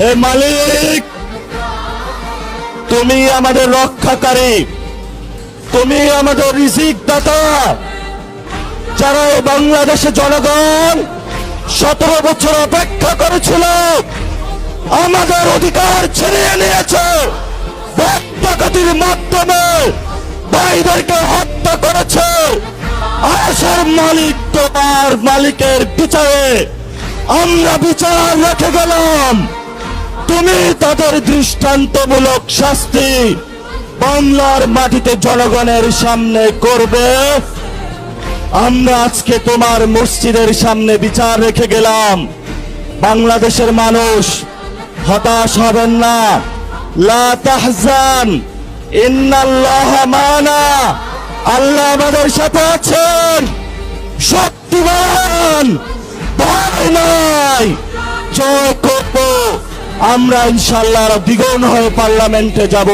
হে মালিক, তুমি আমাদের রক্ষাকারী, তুমি আমাদের রিজিক দাতা। যারা এই বাংলাদেশে জনগণ 17 বছর অপেক্ষা করেছিল, আমাদের অধিকার ছিনিয়ে নিয়েছে, ডাকাতির মাধ্যমে ভাইদেরকে হত্যা করেছে। আশার মালিক তোমার মালিকের বিচারে আমরা বিচার রেখে গেলাম। তুমি তাদের দৃষ্টান্তমূলক শাস্তি বাংলার মাটিতে জনগণের সামনে করবে। আমরা আজকে তোমার মসজিদের সামনে বিচার রেখে গেলাম। বাংলাদেশের মানুষ হতাশ হবেন না। লা তাহজান, ইন্নাল্লাহা মানা। আল্লাহ আমাদের সাথে আছেন, শক্তিমান, ভয় নাই। জয় করব আমরা, ইনশাআল্লাহ দ্বিগুণ হয়ে পার্লামেন্টে যাব।